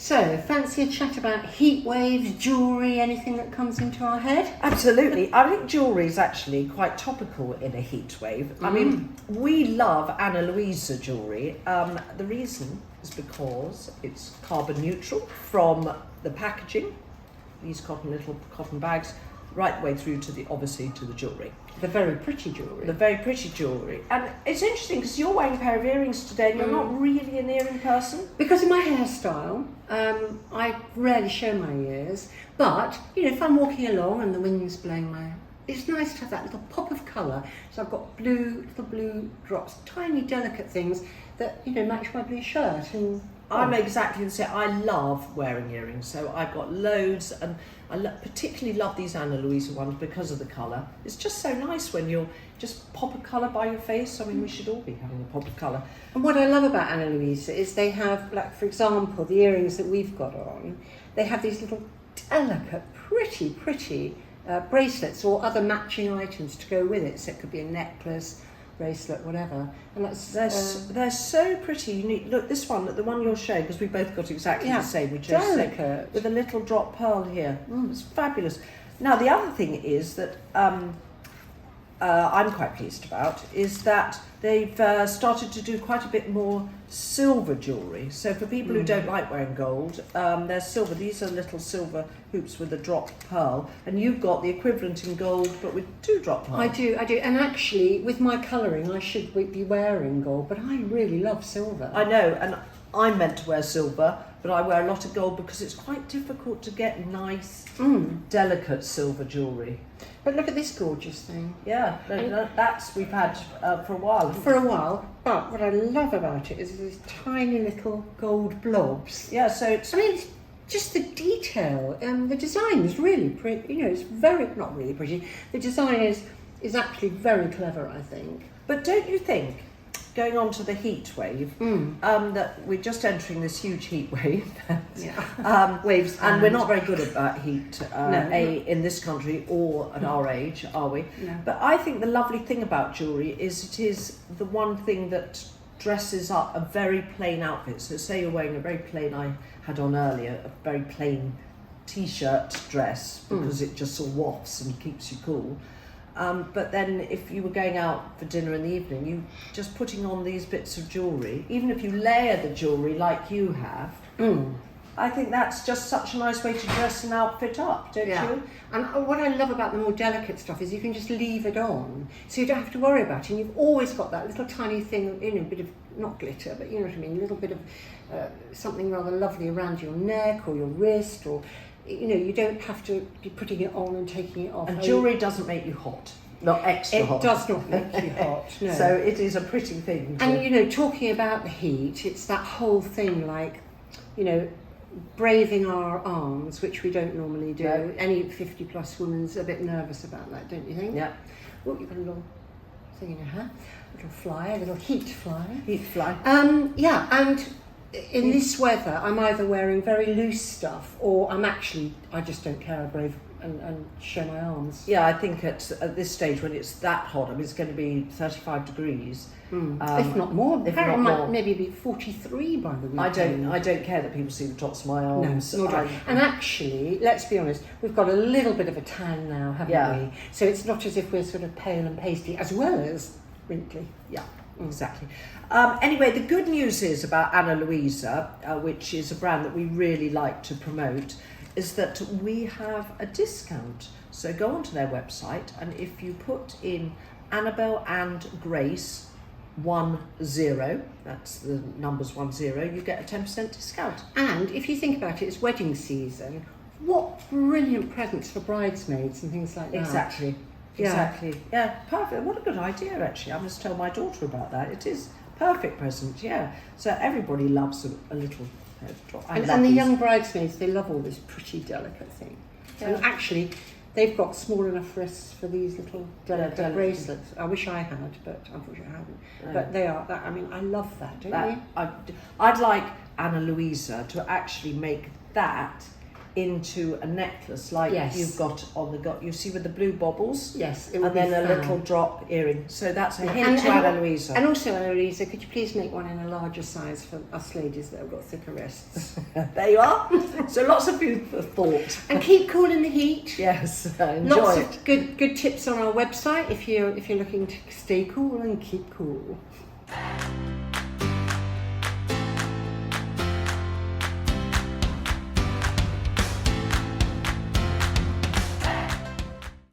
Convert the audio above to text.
So, fancy a chat about heat waves, jewellery, anything that comes into our head? Absolutely. I think jewellery is actually quite topical in a heat wave. I mean, we love Ana Luisa jewellery. The reason is because it's carbon neutral from the packaging, these little cotton bags, right the way through to obviously to the jewellery. The very pretty jewellery. The very pretty jewellery. And it's interesting because you're wearing a pair of earrings today and you're not really an earring person. Because of my hairstyle, I rarely show my ears, but if I'm walking along and the wind's blowing it's nice to have that little pop of colour. So I've got little blue drops, tiny delicate things that match my blue shirt. And I'm exactly the same. I love wearing earrings, so I've got loads, and I particularly love these Ana Luisa ones because of the colour. It's just so nice when you'll just pop a colour by your face. I mean, we should all be having a pop of colour. And what I love about Ana Luisa is they have, like, for example, the earrings that we've got on, they have these little delicate, pretty bracelets or other matching items to go with it. So it could be a necklace, bracelet, whatever. And they're so pretty, unique. Look, this one, the one you're showing, because we both got exactly the same. We chose the same, with a little drop pearl here. It's fabulous. Now, the other thing is that I'm quite pleased about is that they've started to do quite a bit more silver jewellery. So for people who don't like wearing gold, they're silver. These are little silver hoops with a drop pearl, and you've got the equivalent in gold but with 2 drop pearls. I do, and actually with my colouring I should be wearing gold, but I really love silver. I know, and I'm meant to wear silver, but I wear a lot of gold because it's quite difficult to get nice, delicate silver jewellery. But look at this gorgeous thing. Yeah, that's we've had for a while. For a while, but what I love about it is these tiny little gold blobs. Yeah, so it's just the detail. The design is really pretty. It's not really pretty. The design is actually very clever, I think. But don't you think, going on to the heat wave, that we're just entering this huge heat wave. Waves. And we're not very good at heat, in this country or at our age, are we? No. But I think the lovely thing about jewellery is it is the one thing that dresses up a very plain outfit. So say you're wearing a very plain, I had on earlier, a very plain t-shirt dress because it just sort of wafts and keeps you cool. But then if you were going out for dinner in the evening, you just putting on these bits of jewellery, even if you layer the jewellery like you have, I think that's just such a nice way to dress an outfit up, don't you? And what I love about the more delicate stuff is you can just leave it on, so you don't have to worry about it. And you've always got that little tiny thing, a bit of, not glitter, but you know what I mean, a little bit of something rather lovely around your neck or your wrist, or you don't have to be putting it on and taking it off. And jewellery doesn't make you hot, not extra hot. It does not make you hot, no. So it is a pretty thing. And talking about the heat, it's that whole thing like, braving our arms, which we don't normally do. No. Any 50-plus woman's a bit nervous about that, don't you think? Yeah. Oh, you've got a little thing in your hair, a little fly, a little heat fly. Heat fly. And in this weather, I'm either wearing very loose stuff, or I just don't care, I'm brave and show my arms. Yeah, I think at this stage when it's that hot, it's going to be 35 degrees. If not more. If not more. Maybe be 43 by the weekend. I don't care that people see the tops of my arms. No, and actually, let's be honest, we've got a little bit of a tan now, haven't we? So it's not as if we're sort of pale and pasty, as well as wrinkly. Yeah, exactly. Anyway, the good news is about Ana Luisa, which is a brand that we really like to promote, is that we have a discount. So go onto their website, and if you put in Annabelle and Grace 10, that's the numbers 10, you get a 10% discount. And if you think about it, it's wedding season. What brilliant presents for bridesmaids and things like that. Exactly. Yeah, perfect. What a good idea, actually. I must tell my daughter about that. It is perfect present, yeah. So everybody loves a little drop. And the young bridesmaids, they love all this pretty delicate thing. Yeah. And actually, they've got small enough wrists for these little delicate bracelets. I wish I had, but unfortunately I haven't. No. But they are, I love that, don't you? I'd like Ana Luisa to actually make that into a necklace like Yes. you've got on the you see with the blue bobbles. Yes, it And would be then a fab. little drop earring. So that's a Yeah. hint to Ana Luisa. And also, Ana Luisa, could you please make one in a larger size for us ladies that have got thicker wrists? There you are. So lots of food for thought. And keep cool in the heat. Yes, enjoy Lots it. of good tips on our website if you're looking to stay cool and keep cool.